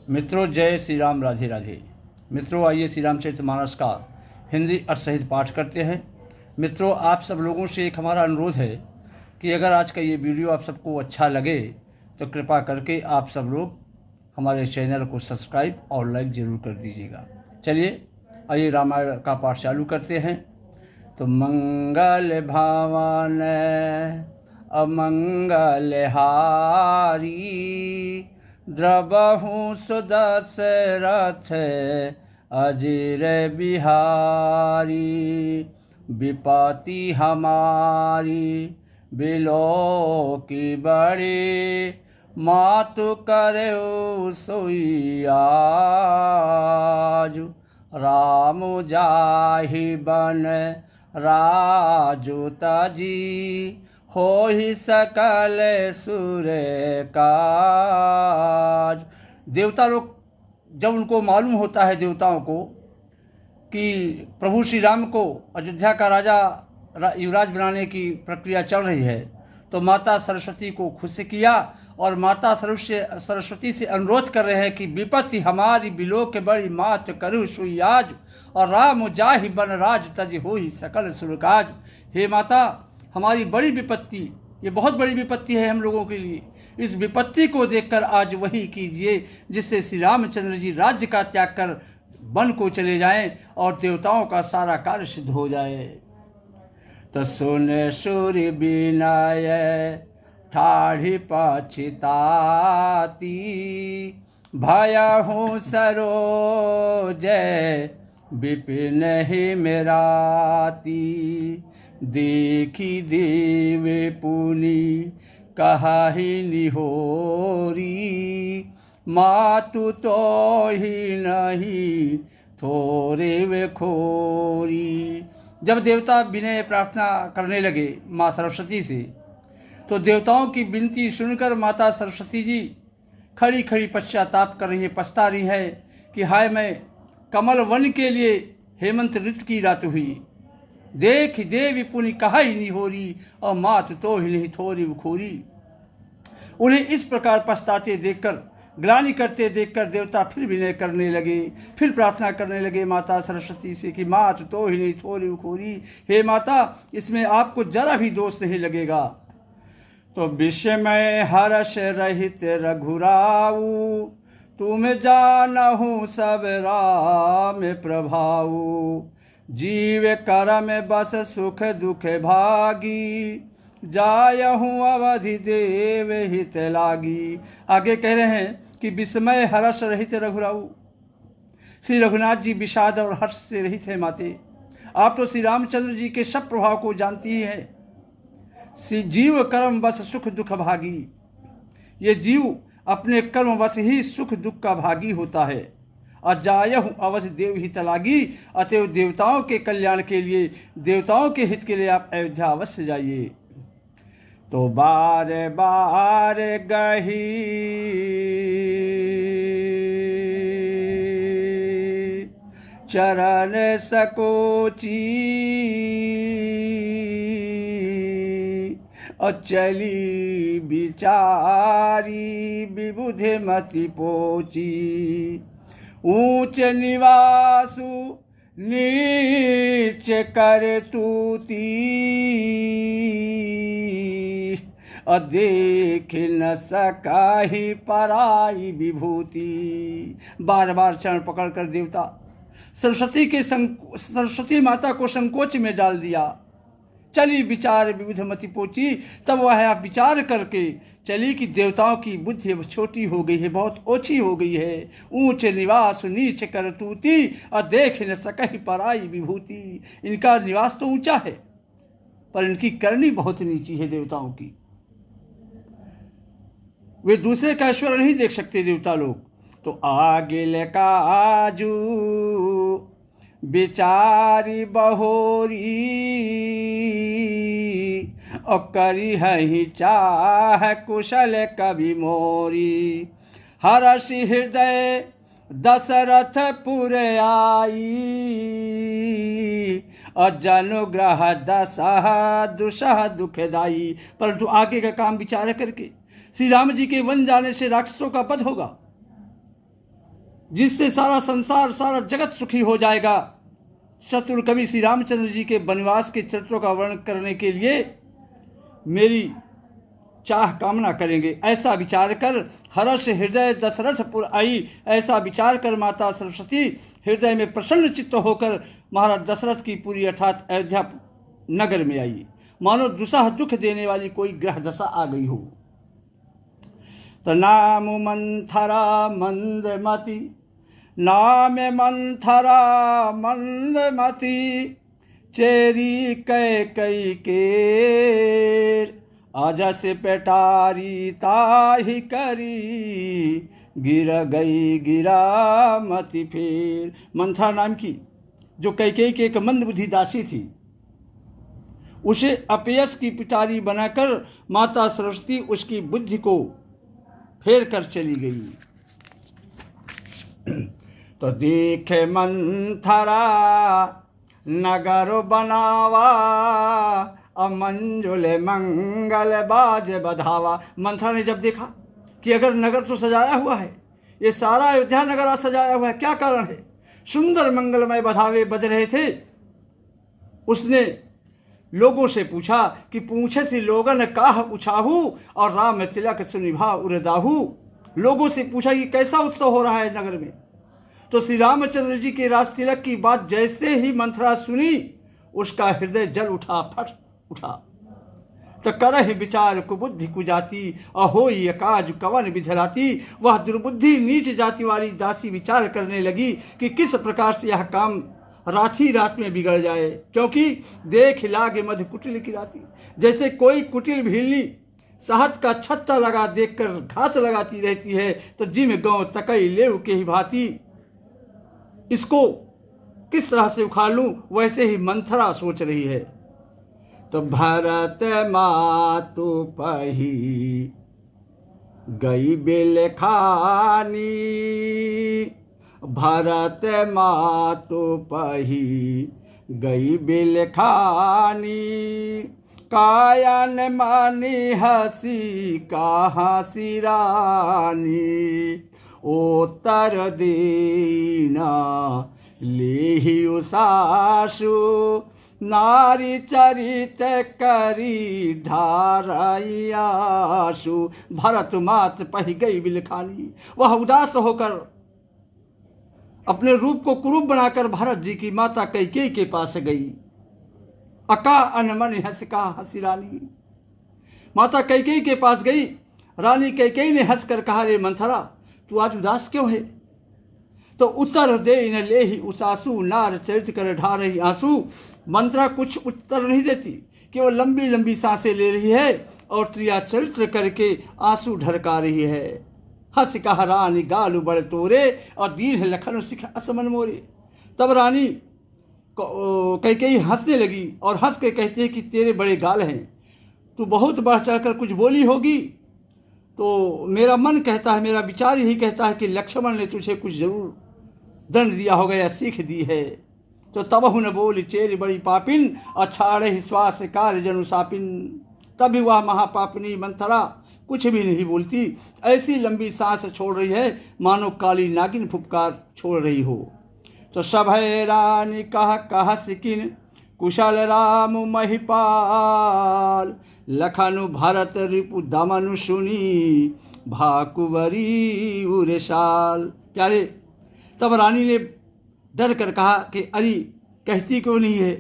मित्रों, जय श्री राम, राधे राधे। मित्रों, आइए श्री रामचरितमानस का हिंदी अर्थ सहित पाठ करते हैं। मित्रों, आप सब लोगों से एक हमारा अनुरोध है कि अगर आज का ये वीडियो आप सबको अच्छा लगे तो कृपा करके आप सब लोग हमारे चैनल को सब्सक्राइब और लाइक ज़रूर कर दीजिएगा। चलिए आइए रामायण का पाठ चालू करते हैं। तो मंगल भावन अमंगल हारी, द्रबहु सुदशरथ अजिर बिहारी। विपत्ति हमारी बिलो की बड़ी, मातु करऊ सोई आजु। राम जाहि बन राजू तजी, हो ही सकल सुर काज। देवता लोग जब उनको मालूम होता है, देवताओं को, कि प्रभु श्री राम को अयोध्या का राजा युवराज बनाने की प्रक्रिया चल रही है, तो माता सरस्वती को खुश किया और माता सरस्वती से अनुरोध कर रहे हैं कि विपत्ति हमारी बिलो के बड़ी, मात करु सुई आज। और राम जाहि बन राज तज, हो ही सकल सुर काज। हे माता, हमारी बड़ी विपत्ति, ये बहुत बड़ी विपत्ति है हम लोगों के लिए। इस विपत्ति को देखकर आज वही कीजिए जिससे श्री रामचंद्र जी राज्य का त्याग कर वन को चले जाएं और देवताओं का सारा कार्य सिद्ध हो जाए। तो सुन सूर्य विनय ठाढ़ी पछिताती, भयहु सरोज विपिन ही मेराती। देखी देव पुनि कहाहि निहोरी, मातु तो ही नहीं थोरे वे खोरी। जब देवता विनय प्रार्थना करने लगे माँ सरस्वती से, तो देवताओं की विनती सुनकर माता सरस्वती जी खड़ी खड़ी पश्चाताप कर रही है, पछता रही है कि हाय, मैं कमल वन के लिए हेमंत ऋतु की रात हुई। देख देवी पुनि कहा ही नहीं हो रही, और मात तो ही नहीं थोरी खोरी। उन्हें इस प्रकार पछताते देखकर, ग्लानि करते देखकर देवता फिर विनय करने लगे, फिर प्रार्थना करने लगे माता सरस्वती से कि मात तो ही नहीं थोरी खोरी। हे माता, इसमें आपको जरा भी दोष नहीं लगेगा। तो विषमय हर्ष रहित रघुराऊ, तुम जानहु सब राम प्रभाऊ। जीव करम बस सुख दुख भागी, जायहु अवधि देव हित लागी। आगे कह रहे हैं कि विस्मय हर्ष रहित रघुराऊ। श्री रघुनाथ जी विषाद और हर्ष से रहित है माते। आप तो श्री रामचंद्र जी के सब प्रभाव को जानती ही हैं। श्री जीव कर्म बस सुख दुख भागी। ये जीव अपने कर्म बस ही सुख दुख का भागी होता है। अजायहु अवधि देव हित लागी, अतएव देवताओं के कल्याण के लिए, देवताओं के हित के लिए आप अयोध्या अवश्य जाइए। तो बार बार गही चरण सकोची, अचली बिचारी विबुधे मति पोची। ऊंच निवासु नीच कर तूती, देख न सकाहि पराई विभूति। बार बार चरण पकड़कर देवता सरस्वती माता को संकोच में डाल दिया। चली विचार विविध मति पोची। तब वह आप विचार करके चली कि देवताओं की बुद्धि छोटी हो गई है, बहुत ओछी हो गई है। ऊंच निवास नीच कर तूती, और देख न सकहि पराई विभूति। इनका निवास तो ऊंचा है, पर इनकी करनी बहुत नीची है देवताओं की। वे दूसरे का ऐश्वर्य नहीं देख सकते देवता लोग। तो आगे का आजू बिचारी बहोरी, और करी है चाह कुशल कवि मोरी। हर्षि हृदय दशरथ पुर आई, अजनुग्रह दशह दुसह दुखदाई। परंतु आगे का काम विचार करके श्री राम जी के वन जाने से राक्षसों का वध होगा, जिससे सारा संसार, सारा जगत सुखी हो जाएगा। चतुर कवि श्री रामचंद्र जी के वनवास के चरित्रों का वर्णन करने के लिए मेरी चाह कामना करेंगे। ऐसा विचार कर हर्ष हृदय दशरथपुर आई। ऐसा विचार कर माता सरस्वती हृदय में प्रसन्न चित्त होकर महाराज दशरथ की पुरी अर्थात अयोध्या नगर में आई। मानो दुसह दुख देने वाली कोई ग्रह दशा आ गई हो। तो नाम मंथरा मंदमती, नाम मंथरा मंदमती, चेरी कैकई केर, आजस पेटारी ताहि करी, गिर गई गिरा मति फेर। मंथरा नाम की जो कैकेयी की एक मंदबुद्धि दासी थी, उसे अपयश की पिटारी बनाकर माता सरस्वती उसकी बुद्धि को फेर कर चली गई। तो देखे मंथरा नगर बनावा, अमंजुल मंगल बाज बधावा। मंथरा ने जब देखा कि अगर नगर तो सजाया हुआ है, ये सारा अयोध्या नगर आज सजाया हुआ है, क्या कारण है? सुंदर मंगलमय बधावे बज रहे थे। उसने लोगों से पूछा कि पूछे से लोगन काह उछाहू, और राम तिलक सुनिभा उरदाहू। लोगों से पूछा कि कैसा उत्सव हो रहा है नगर में। तो श्री रामचंद्र जी के राज तिलक की बात जैसे ही मंथरा सुनी, उसका हृदय जल उठा, फट उठा। तो करह विचार कुबुद्धि कुजाती, अहो ये काज कवन विधराती। वह दुर्बुद्धि नीच जाति वाली दासी विचार करने लगी कि किस प्रकार से यह काम रात ही रात में बिगड़ जाए, क्योंकि देख लागे मध्य कुटिल की राती। जैसे कोई कुटिल भीलनी शहद का छत्ता लगा देखकर घात लगाती रहती है, तो जिम गौ तकई लेव के ही भांति इसको किस तरह से उखाड़ लूं, वैसे ही मंथरा सोच रही है। तो भरत मातु पही गई बिल खानी, भरत मातु पही गई बिल खानी, कायन मानी हसी कहाँ सिरानी, उत्तर दीना लेहि उसासु, नारी चरित करी ढारयासु। भरत मात पही गई बिलखानी। वह उदास होकर अपने रूप को कुरूप बनाकर भरत जी की माता कैकेयी के पास गई। अका अनमन हंसका हंसी रानी। माता कैकेयी के पास गई। रानी कैकेयी ने हंसकर कहा, रे मंथरा तू आज उदास क्यों है? तो उत्तर दे न ले ही उसासु, नार चरित कर ढा रही आंसू। मंथरा कुछ उत्तर नहीं देती, केवल लंबी लंबी सांसें ले रही है और त्रिया चरित्र करके आंसू ढरका रही है। हंस कहा रानी गालू बड़ तोरे, और दीर्घ लखन सिख असमन मोरे। तब रानी कैकेयी हंसने लगी और हंस के कहती है कि तेरे बड़े गाल हैं, तू बहुत बढ़ चढ़कर कुछ बोली होगी। तो मेरा मन कहता है, मेरा विचार यही कहता है कि लक्ष्मण ने तुझे कुछ जरूर दंड दिया होगा या सीख दी है। तो तब न बोली चेरी बड़ी पापिन, अछाड़े श्वास कार्य जनु सापिन। तभी वह महापापिनी मंथरा कुछ भी नहीं बोलती, ऐसी लंबी सांस छोड़ रही है मानो काली नागिन फुफकार छोड़ रही हो। तो सभय रानी कह सिकिन, कुशल राम महिपाल, लखनु भरत रिपु दमनु सुनी, भाकुवरी उरेशाल। प्यारे, तब रानी ने डर कर कहा कि अरे कहती क्यों नहीं है?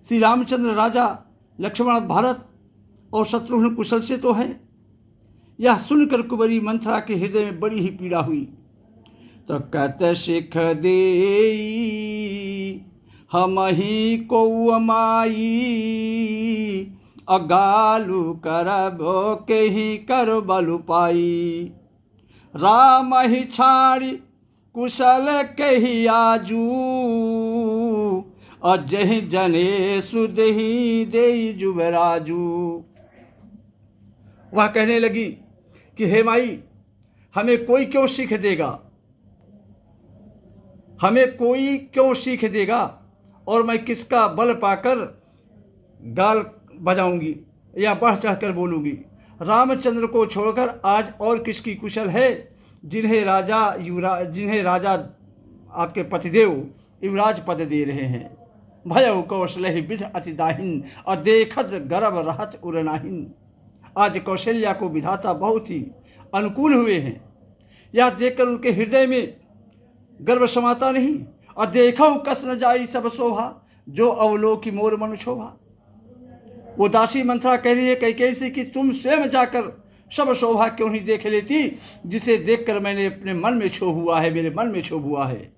श्री रामचंद्र राजा लक्ष्मण भरत और शत्रुघ्न कुशल से तो हैं। यह सुनकर कुंवरी मंथरा के हृदय में बड़ी ही पीड़ा हुई। तो कत सिख देई हम ही को माई, अगालू करबो के ही कर बलु पाई, राम ही छाड़ी कुशल के ही आजू, अजहि जने सुदही दे जुबराजू। वह कहने लगी कि हे माई, हमें कोई क्यों सीख देगा, हमें कोई क्यों सीख देगा, और मैं किसका बल पाकर गाल बजाऊंगी या बढ़ चढ़कर बोलूंगी। रामचंद्र को छोड़कर आज और किसकी कुशल है जिन्हें राजा आपके पतिदेव युवराज पद दे रहे हैं। भयउ कौशलहि विध अति दाहिन, और देखत गर्भ रहत उरनाहिन। आज कौशल्या को विधाता बहुत ही अनुकूल हुए हैं। यह देखकर उनके हृदय में गर्व समाता नहीं। और देखो कस न जाई सब शोभा, जो अवलोकी मोर मनु शोभा। वो दासी मंथरा कह रही है कैकेयी से कि तुम स्वयं जाकर सब शोभा क्यों नहीं देख लेती, जिसे देखकर मैंने अपने मन में क्षोभ हुआ है, मेरे मन में क्षोभ हुआ है।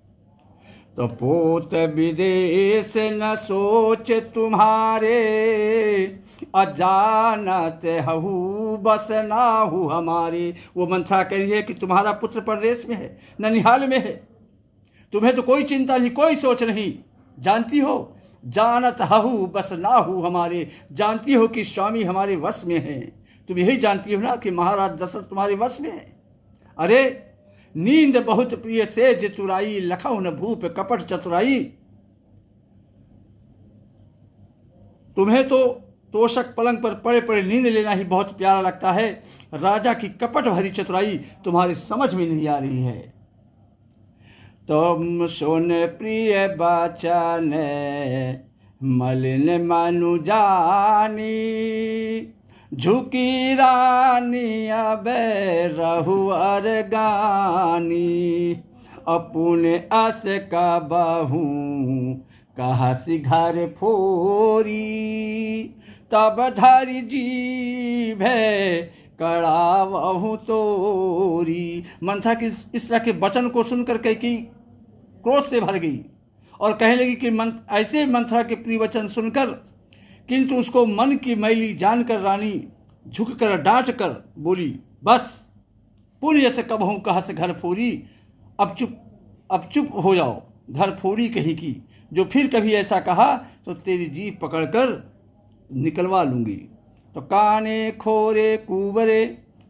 तो पोत विदेश न सोच तुम्हारे, अजानत हहु बस नाहु हमारे। वो मंथरा कह रही है कि तुम्हारा पुत्र परदेश में है, ननिहाल में है, तुम्हें तो कोई चिंता नहीं, कोई सोच नहीं। जानती हो जानत हहु बस नाहु हमारे, जानती हो कि स्वामी हमारे वश में है। तुम यही जानती हो ना कि महाराज दशरथ तुम्हारे वश में है। अरे नींद बहुत प्रिय सेज तुराई, लखऊ न भूप कपट चतुराई। तुम्हें तो तोषक पलंग पर पड़े पड़े नींद लेना ही बहुत प्यारा लगता है। राजा की कपट भरी चतुराई तुम्हारी समझ में नहीं आ रही है। तुम सुन प्रिय बचन मलिन मनु जानी, झुकी रानी अब रहुअर गानी। अपुन अस का बहू कहसी घर फोरी, तब धरि जीभ कड़ावहु तोरी। मंथरा की इस तरह के वचन को सुनकर कैकेयी क्रोध से भर गई और कहने लगी कि ऐसे मंथरा के प्रिय वचन सुनकर, किंतु उसको मन की मैली जानकर रानी झुककर डांट कर बोली, बस पुण्य से कबहूँ कहा से घर फोरी। अब चुप हो जाओ, घर फोरी कहीं की। जो फिर कभी ऐसा कहा तो तेरी जीभ पकड़कर निकलवा लूँगी। तो काने खोरे कुबरे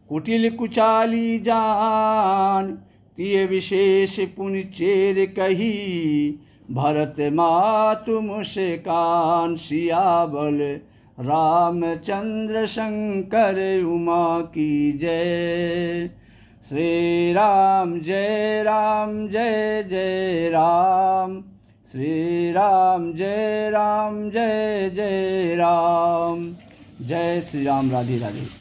कुटिल कुचाली जान, तिय विशेष पुनि चेर कही, भरत मातु मुस्कान। सियाबल रामचंद्र शंकर उमा की जय। श्री राम जय राम जय जय राम, श्री राम जय जय राम। जय श्री राम। राधे राधे।